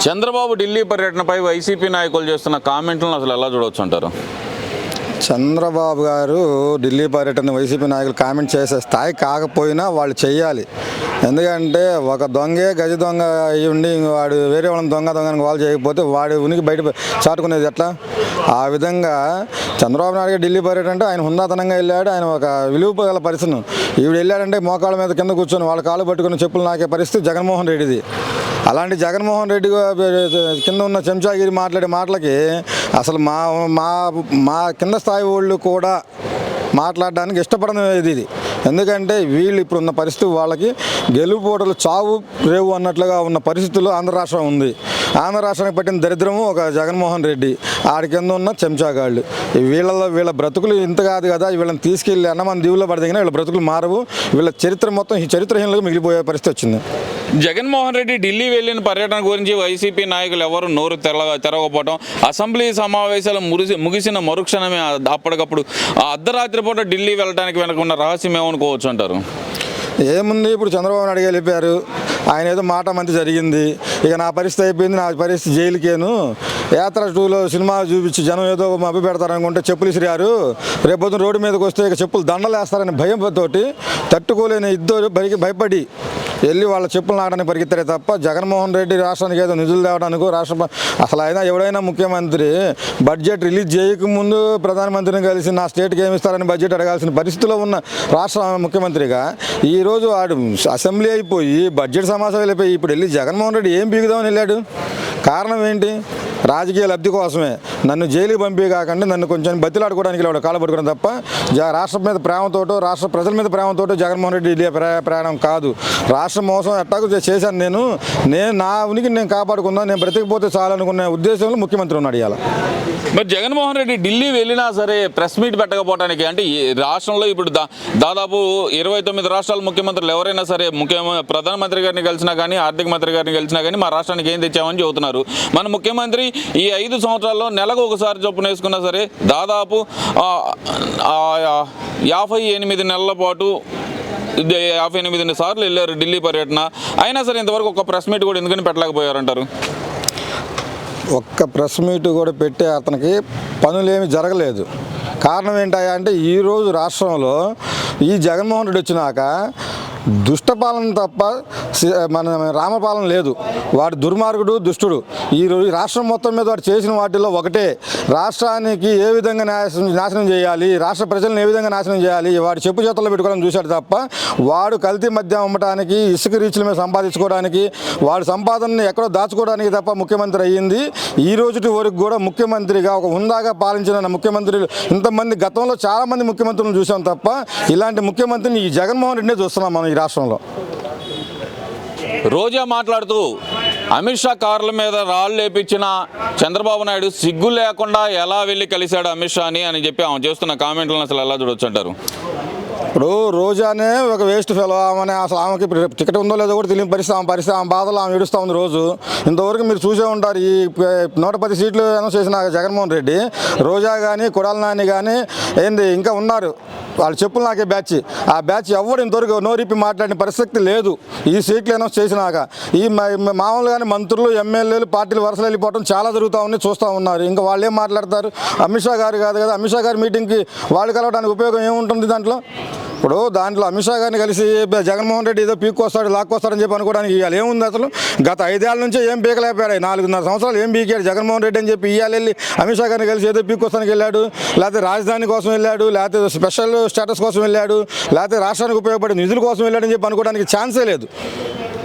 చంద్రబాబు ఢిల్లీ పర్యటనపై వైసీపీ నాయకులు చేస్తున్న కామెంట్లను అసలు ఎలా చూడవచ్చు అంటారు? చంద్రబాబు గారు ఢిల్లీ పర్యటన వైసీపీ నాయకులు కామెంట్ చేసే స్థాయి కాకపోయినా వాళ్ళు చెయ్యాలి. ఎందుకంటే ఒక దొంగే గజ దొంగ అయి ఉండి వాడు వేరే వాళ్ళని దొంగని వాళ్ళు చేయకపోతే వాడి ఉనికి బయట చాటుకునేది ఎట్లా? ఆ విధంగా చంద్రబాబు నాయుడు ఢిల్లీ పర్యటన అంటే ఆయన హుందాతనంగా వెళ్ళాడు. ఆయన ఒక విలువ గల పరిస్థితి. ఈవిడ వెళ్ళాడంటే మోకాళ్ళ మీద కింద కూర్చొని వాళ్ళ కాళ్ళు పట్టుకుని చెప్పులు నాకే పరిస్థితి జగన్మోహన్ రెడ్డిది. అలాంటి జగన్మోహన్ రెడ్డి కింద ఉన్న చెంచాగిరి మాట్లాడే మాటలకి అసలు మా కింద స్థాయి వాళ్ళు కూడా మాట్లాడడానికి ఇష్టపడలేదు ఇది. ఎందుకంటే వీళ్ళు ఇప్పుడున్న పరిస్థితి వాళ్ళకి గెలుపోటలు చావు రేవు అన్నట్లుగా ఉన్న పరిస్థితుల్లో ఆంధ్ర రాష్ట్రం ఉంది. ఆంధ్ర రాష్ట్రానికి పట్టిన దరిద్రము ఒక జగన్మోహన్ రెడ్డి, ఆడి కింద ఉన్న చెంచాగాళ్ళు. వీళ్ళ బ్రతుకులు ఇంత కాదు కదా, వీళ్ళని తీసుకెళ్ళి అన్నమని దీవుల్లో పడదగిన వీళ్ళ బ్రతుకులు మారవు. వీళ్ళ చరిత్ర మొత్తం ఈ చరిత్రహీనులుగా మిగిలిపోయే పరిస్థితి వచ్చింది. జగన్మోహన్ రెడ్డి ఢిల్లీ వెళ్ళిన పర్యటన గురించి వైసీపీ నాయకులు ఎవరు నోరు తెరవకపోవడం, అసెంబ్లీ సమావేశాలు ముగిసిన మరుక్షణమే అప్పటికప్పుడు అర్ధరాత్రి పూట ఢిల్లీ వెళ్ళడానికి వెనకున్న రహస్యం ఏమనుకోవచ్చు అంటారు? ఏముంది, ఇప్పుడు చంద్రబాబు నాయుడు వెళ్ళిపోయారు, ఆయన ఏదో మాట మంచి జరిగింది, ఇక నా పరిస్థితి అయిపోయింది, నా పరిస్థితి జైలుకేను. యాత్ర 2లో సినిమా చూపించి జనం ఏదో మభ్య పెడతారనుకుంటే చెప్పులు ఇసిరారు. రేపొద్దున రోడ్డు మీదకి వస్తే ఇక చెప్పులు దండలు వేస్తారని భయంతో తట్టుకోలేని ఇద్దరు భయపడి వెళ్ళి వాళ్ళ చెప్పులు నాటడానికి పరిగెత్తారే తప్ప జగన్మోహన్ రెడ్డి రాష్ట్రానికి ఏదో నిధులు తేవడానికి అసలు అయినా ఎవడైనా ముఖ్యమంత్రి బడ్జెట్ రిలీజ్ చేయకముందు ప్రధానమంత్రిని కలిసి నా స్టేట్కి ఏమి ఇస్తారని బడ్జెట్ అడగాల్సిన పరిస్థితిలో ఉన్న రాష్ట్ర ముఖ్యమంత్రిగా ఈరోజు వాడు అసెంబ్లీ అయిపోయి బడ్జెట్ సమావేశాలు వెళ్ళిపోయి ఇప్పుడు వెళ్ళి జగన్మోహన్ రెడ్డి ఏం పీకుదామని వెళ్ళాడు? కారణం ఏంటి? రాజకీయ లబ్ధి కోసమే. నన్ను జైలుకి పంపి కాకుండా నన్ను కొంచెం బతిలాడుకోవడానికి వాడు కాళ్ళపట్టుకోవడం తప్ప రాష్ట్రం మీద ప్రేమతోటో రాష్ట్ర ప్రజల మీద ప్రేమతోటో జగన్మోహన్ రెడ్డి ఢిల్లీ ప్రయాణం కాదు. రాష్ట్ర మోసం ఎట్టాగో చేశాను నేను నా ఉనికిని నేను కాపాడుకుందాను, నేను బ్రతికిపోతే చాలనుకునే ఉద్దేశంలో ముఖ్యమంత్రి ఉన్నాడు ఇవాళ. మరి జగన్మోహన్ రెడ్డి ఢిల్లీ వెళ్ళినా సరే ప్రెస్ మీట్ పెట్టకపోవడానికి అంటే ఈ రాష్ట్రంలో ఇప్పుడు దాదాపు 29 రాష్ట్రాల ముఖ్యమంత్రులు ఎవరైనా సరే ప్రధానమంత్రి గారిని కలిసినా కానీ ఆర్థిక మంత్రి గారిని కలిసినా కానీ మా రాష్ట్రానికి ఏం తెచ్చామని చెబుతున్నారు. మన ముఖ్యమంత్రి ఈ 5 సంవత్సరాల్లో నెలకు ఒకసారి చొప్పున వేసుకున్నా సరే దాదాపు 58 నెలల పాటు 58 సార్లు వెళ్ళారు ఢిల్లీ పర్యటన. అయినా సరే ఇంతవరకు ఒక ప్రెస్ మీట్ కూడా ఎందుకని పెట్టలేకపోయారంటారు? ఒక్క ప్రెస్ మీట్ కూడా పెట్టే అతనికి పనులేమి జరగలేదు. కారణం ఏంటయ్యా అంటే ఈరోజు రాష్ట్రంలో ఈ జగన్మోహన్ రెడ్డి వచ్చినాక దుష్టపాలన తప్ప మన రామపాలన లేదు. వాడు దుర్మార్గుడు, దుష్టుడు. ఈరోజు రాష్ట్రం మొత్తం మీద వాడు చేసిన వాటిల్లో ఒకటే, రాష్ట్రానికి ఏ విధంగా నాశనం చేయాలి, రాష్ట్ర ప్రజలను ఏ విధంగా నాశనం చేయాలి వాడు చెప్పు చేతుల్లో పెట్టుకోవాలని చూశాడు తప్ప వాడు కల్తీ మద్యం అమ్మటానికి, ఇసుక రీచ్ల మీద సంపాదించుకోవడానికి, వాడు సంపాదనని ఎక్కడో దాచుకోవడానికి తప్ప ముఖ్యమంత్రి అయ్యింది. ఈ రోజుటి వరకు కూడా ముఖ్యమంత్రిగా ఒక హుందాగా పాలించిన ముఖ్యమంత్రులు ఇంతమంది గతంలో చాలామంది ముఖ్యమంత్రులను చూసాం తప్ప ఇలాంటి ముఖ్యమంత్రిని ఈ జగన్మోహన్ రెడ్డినే చూస్తున్నాం మనం ఈ రాష్ట్రంలో. రోజా మాట్లాడుతూ అమిత్ షా కార్ల మీద రాళ్ళు లేపించిన చంద్రబాబు నాయుడు సిగ్గు లేకుండా ఎలా వెళ్ళి కలిశాడు అమిత్ షాని అని చెప్పి ఆమె చేస్తున్న కామెంట్లను అసలు ఎలా చూడొచ్చు అంటారు? ఇప్పుడు రోజానే ఒక వేస్ట్ ఫెలో. ఆమె అసలు ఆమెకి టికెట్ ఉందో లేదో కూడా తెలియని పరిస్థితి ఆమె బాధలు ఆమె ఏడుస్తూ ఉంది రోజు. ఇంతవరకు మీరు చూసే ఉంటారు ఈ 110 సీట్లు అనౌన్స్ చేసిన జగన్మోహన్ రెడ్డి, రోజా కానీ కొడాల నాని కానీ ఏంది ఇంకా ఉన్నారు వాళ్ళు చెప్పులు నాకే బ్యాచ్. ఆ బ్యాచ్ ఎవరు ఇంతవరకు నోరిప్పి మాట్లాడిన పరిస్థితి లేదు ఈ సీట్లు అనౌన్స్ చేసినాక. ఈ మామూలుగానే మంత్రులు, ఎమ్మెల్యేలు పార్టీలు వరుసలు వెళ్ళిపోవడం చాలా జరుగుతూ ఉన్నాయి, చూస్తూ ఉన్నారు. ఇంకా వాళ్ళు ఏం మాట్లాడతారు? అమిత్ షా గారు కాదు కదా, అమిత్ షా గారి మీటింగ్కి వాళ్ళు కలవడానికి ఉపయోగం ఏముంటుంది దాంట్లో? ఇప్పుడు దాంట్లో అమిత్ షా గారిని కలిసి జగన్మోహన్ రెడ్డి ఏదో పీక్కొస్తాడు లాక్కొస్తాడని చెప్పి అనుకోవడానికి ఇవాళ ఏముంది? అసలు గత 5 ఏళ్ళ నుంచే ఏం పీకలేపాడు. 4.5 సంవత్సరాలు ఏం పీకాడు జగన్మోహన్ రెడ్డి అని చెప్పి ఇవాళ వెళ్ళి అమిత్ షా గారిని కలిసి ఏదో పీక్కొస్తానికి వెళ్ళాడు, లేకపోతే రాజధాని కోసం వెళ్ళాడు, లేకపోతే స్పెషల్ స్టేటస్ కోసం వెళ్ళాడు, లేకపోతే రాష్ట్రానికి ఉపయోగపడే నిధుల కోసం వెళ్ళాడని చెప్పి అనుకోవడానికి ఛాన్సే లేదు.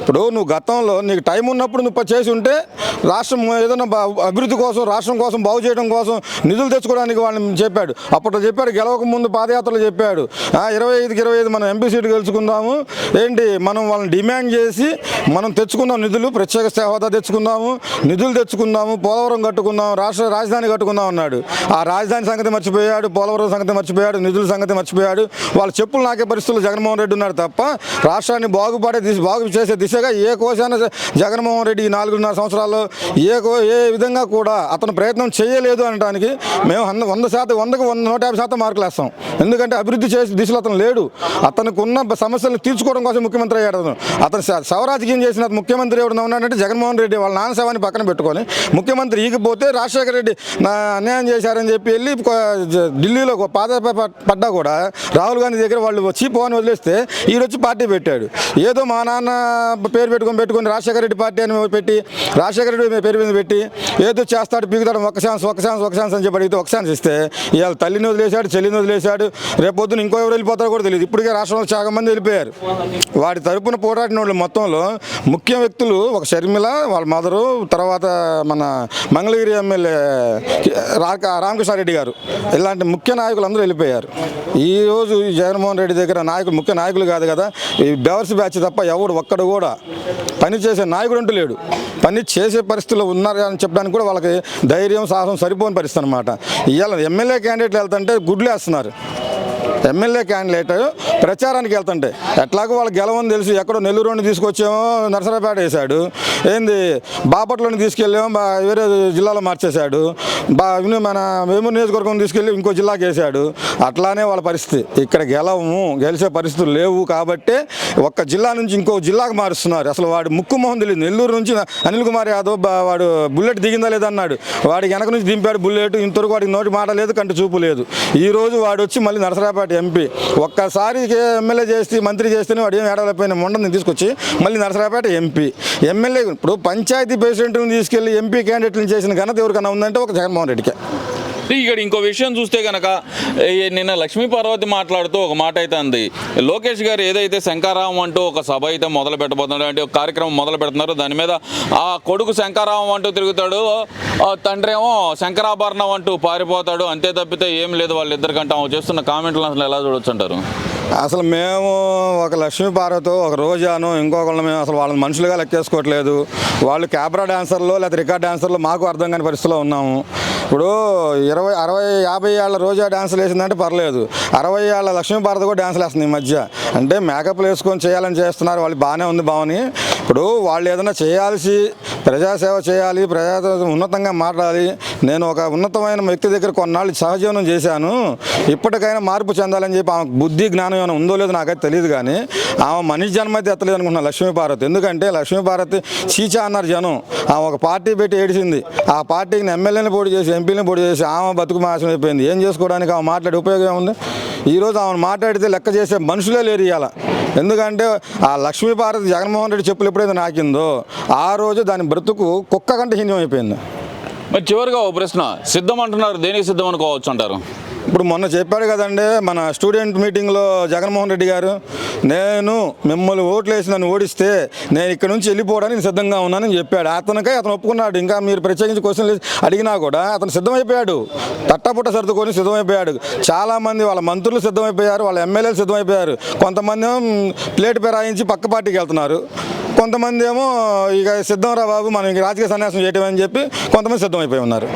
ఇప్పుడు నువ్వు గతంలో నీకు టైం ఉన్నప్పుడు నువ్వు చేసి ఉంటే రాష్ట్రం ఏదైనా అభివృద్ధి కోసం, రాష్ట్రం కోసం, బాగు చేయడం కోసం నిధులు తెచ్చుకోవడానికి వాళ్ళని చెప్పాడు. అప్పట్లో చెప్పాడు, గెలవక ముందు పాదయాత్రలో చెప్పాడు 25కి 25 మనం ఎంపీ సీటు గెలుచుకుందాము, ఏంటి మనం వాళ్ళని డిమాండ్ చేసి మనం తెచ్చుకుందాం నిధులు, ప్రత్యేక హోదా తెచ్చుకుందాము, నిధులు తెచ్చుకుందాము, పోలవరం కట్టుకుందాం, రాష్ట్ర రాజధాని కట్టుకుందాం అన్నాడు. ఆ రాజధాని సంగతి మర్చిపోయాడు, పోలవరం సంగతి మర్చిపోయాడు, నిధుల సంగతి మర్చిపోయాడు. వాళ్ళ చెప్పులు నాకే పరిస్థితుల్లో జగన్మోహన్ రెడ్డి ఉన్నాడు తప్ప రాష్ట్రాన్ని బాగు చేసే దిశ దిశగా ఏ కోశాన జగన్మోహన్ రెడ్డి ఈ 4.5 సంవత్సరాల్లో ఏ విధంగా కూడా అతను ప్రయత్నం చేయలేదు అనడానికి మేము 100%, 150% మార్కులు వేస్తాం. ఎందుకంటే అభివృద్ధి చేసే దిశలో అతను లేడు. అతనికి ఉన్న సమస్యలను తీర్చుకోవడం కోసం ముఖ్యమంత్రి అయ్యాడు. అతను శవరాజకీయం చేసిన ముఖ్యమంత్రి ఎవరు ఉన్నాడంటే జగన్మోహన్ రెడ్డి. వాళ్ళ నాన్న శవాన్ని పక్కన పెట్టుకొని ముఖ్యమంత్రి ఈగిపోతే రాజశేఖర రెడ్డి అన్యాయం చేశారని చెప్పి వెళ్ళి ఢిల్లీలో పడ్డా కూడా రాహుల్ గాంధీ దగ్గర వాళ్ళు వచ్చి పోని వదిలేస్తే ఈడొచ్చి పార్టీ పెట్టాడు. ఏదో మా నాన్న పేరు పెట్టుకొని రాజశేఖర రెడ్డి పార్టీ అని పెట్టి రాజశేఖర రెడ్డి పేరు మీద పెట్టి ఏదో చేస్తాడు, పీకుతాడు, ఒక ఛాన్స్ అని చెప్పి అడిగితే ఒక ఛాన్స్ ఇస్తే ఇవాళ తల్లిని వదిలేశాడు, చెల్లిని వదిలేశాడు. రేపొద్దున ఇంకో ఎవరు వెళ్ళిపోతారో కూడా తెలియదు. ఇప్పటికే రాష్ట్రంలో చాలా మంది వెళ్ళిపోయారు. వాడి తరపున పోరాడిన వాళ్ళు మొత్తంలో ముఖ్య వ్యక్తులు ఒక షర్మిల, వాళ్ళ మదరు, తర్వాత మన మంగళగిరి ఎమ్మెల్యే రామకృష్ణారెడ్డి గారు, ఇలాంటి ముఖ్య నాయకులు అందరూ వెళ్ళిపోయారు. ఈరోజు ఈ జగన్మోహన్ రెడ్డి దగ్గర ముఖ్య నాయకులు కాదు కదా, ఈ బెవర్స్ బ్యాచ్ తప్ప ఎవడు ఒక్కడు కూడా పని చేసే నాయకుడు అంటూ లేడు. పని చేసే పరిస్థితుల్లో ఉన్నారు అని చెప్పడానికి కూడా వాళ్ళకి ధైర్యం, సాహసం సరిపోని పరిస్థితి అనమాట. ఇవాళ ఎమ్మెల్యే క్యాండిడేట్లు వెళ్తుంటే గుడ్లు వేస్తున్నారు. ఎమ్మెల్యే క్యాండిడేట్ ప్రచారానికి వెళ్తుంటే ఎట్లాగో వాళ్ళకి గెలవని తెలిసి ఎక్కడో నెల్లూరుని తీసుకొచ్చామో నరసరాపేట వేశాడు, ఏంది బాపట్లోని తీసుకెళ్ళామో వేరే జిల్లాలో మార్చేశాడు, మన వేమూరు నియోజకవర్గం తీసుకెళ్ళి ఇంకో జిల్లాకి వేశాడు. అట్లానే వాళ్ళ పరిస్థితి. ఇక్కడ గెలిచే పరిస్థితులు లేవు కాబట్టి ఒక్క జిల్లా నుంచి ఇంకో జిల్లాకు మారుస్తున్నారు. అసలు వాడు ముక్కు మొహం తెలియదు. నెల్లూరు నుంచి అనిల్ కుమార్ యాదవ్ వాడు బుల్లెట్ దిగిందా లేదన్నాడు. వాడికి వెనక నుంచి దింపాడు బుల్లెట్. ఇంతవరకు వాడికి నోటి మాట లేదు, కంటి చూపు లేదు. ఈరోజు వాడు వచ్చి మళ్ళీ నరసరాపేట ఎంపీ ఒక్కసారి ఎమ్మెల్యే చేస్తే మంత్రి చేస్తేనే వాడు ఏం ఏడవలేకపోయిన మొండని తీసుకొచ్చి మళ్ళీ నరసరాపేట ఎమ్మెల్యే. ఇప్పుడు పంచాయతీ ప్రెసిడెంట్ని తీసుకెళ్లి ఎంపీ క్యాండిడేట్లను చేసిన ఘనత ఎవరికైనా ఉందంటే ఒక జగన్మోహన్ రెడ్డికే. ఇక్కడ ఇంకో విషయం చూస్తే కనుక నిన్న లక్ష్మీ పార్వతి మాట్లాడుతూ ఒక మాట అయితే అంది. లోకేష్ గారు ఏదైతే శంకారావం అంటూ ఒక సభ అయితే మొదలు పెట్టబోతున్నాడు, అంటే ఒక కార్యక్రమం మొదలు పెడుతున్నారు. దాని మీద ఆ కొడుకు శంకారావం అంటూ తిరుగుతాడు, తండ్రి ఏమో శంకరాభరణం అంటూ పారిపోతాడు. అంతే తప్పితే ఏం లేదు వాళ్ళిద్దరికంటే ఆమె చేస్తున్న కామెంట్లను అసలు ఎలా చూడొచ్చు అంటారు? అసలు మేము ఒక లక్ష్మీ పార్వతో, ఒక రోజాను, ఇంకొకళ్ళు మేము అసలు వాళ్ళని మనుషులుగా లెక్కేసుకోవట్లేదు. వాళ్ళు కెమెరా డాన్సర్లు లేదా రికార్డ్ డాన్సర్లు మాకు అర్థం కాని పరిస్థితిలో ఉన్నాము. ఇప్పుడు 20, 60, 50 ఏళ్ళ రోజా డాన్సులు వేసిందంటే పర్లేదు, 60 ఏళ్ళ లక్ష్మీ భారతి కూడా డాన్సులు వేస్తుంది ఈ మధ్య. అంటే మేకప్లు వేసుకొని చేయాలని చేస్తున్నారు. వాళ్ళు బాగానే ఉంది భావని. ఇప్పుడు వాళ్ళు ఏదైనా చేయాల్సి ప్రజాసేవ చేయాలి, ఉన్నతంగా మాట్లాడాలి. నేను ఒక ఉన్నతమైన వ్యక్తి దగ్గర కొన్నాళ్ళు సహజీవనం చేశాను, ఇప్పటికైనా మార్పు చెందాలని చెప్పి ఆమె బుద్ధి జ్ఞానం ఏమైనా ఉందో లేదో నాకైతే తెలియదు. కానీ ఆమె మనిషి జన్మ అయితే ఎత్తలేదు అనుకుంటున్నాను లక్ష్మీ భారతి. ఎందుకంటే లక్ష్మీ భారతి చీచా అన్నారు జనం. ఆమె ఒక పార్టీ పెట్టి ఏడిచింది. ఆ పార్టీని ఎమ్మెల్యేని పోటీ చేసి, ఎంపీని పోటీ చేసి ఆమె బతుకు నాశనం అయిపోయింది. ఏం చేసుకోవడానికి ఆమె మాట్లాడే ఉపయోగం ఏముంది? ఈరోజు ఆమెను మాట్లాడితే లెక్క చేసే మనుషులే లేరు ఇవాళ. ఎందుకంటే ఆ లక్ష్మీ భారతి జగన్మోహన్ రెడ్డి చెప్పులు ఎప్పుడైతే నాకిందో ఆ రోజు దాని బ్రతుకు కుక్క కంటే హీనం అయిపోయింది. మరి చివరిగా ఓ ప్రశ్న, సిద్ధం అంటున్నారు, దేనికి సిద్ధం అనుకోవచ్చు అంటారు? ఇప్పుడు మొన్న చెప్పాడు కదండి మన స్టూడెంట్ మీటింగ్లో జగన్మోహన్ రెడ్డి గారు, నేను మిమ్మల్ని ఓట్లు వేసి నన్ను ఓడిస్తే నేను ఇక్కడ నుంచి వెళ్ళిపోవడానికి సిద్ధంగా ఉన్నానని చెప్పాడు. అతను ఒప్పుకున్నాడు. ఇంకా మీరు ప్రత్యేకించి క్వశ్చన్లు అడిగినా కూడా అతను సిద్ధమైపోయాడు. తట్టపుట్ట సర్దుకొని సిద్ధమైపోయాడు. చాలామంది వాళ్ళ మంత్రులు సిద్ధమైపోయారు, వాళ్ళ ఎమ్మెల్యేలు సిద్ధమైపోయారు. కొంతమంది ఏమో ప్లేట్ పెరాయించి పక్క పార్టీకి వెళ్తున్నారు, కొంతమంది ఏమో ఇక సిద్ధం రా బాబు మనం రాజకీయ సన్యాసం చేయటం అని చెప్పి కొంతమంది సిద్ధమైపోయి ఉన్నారు.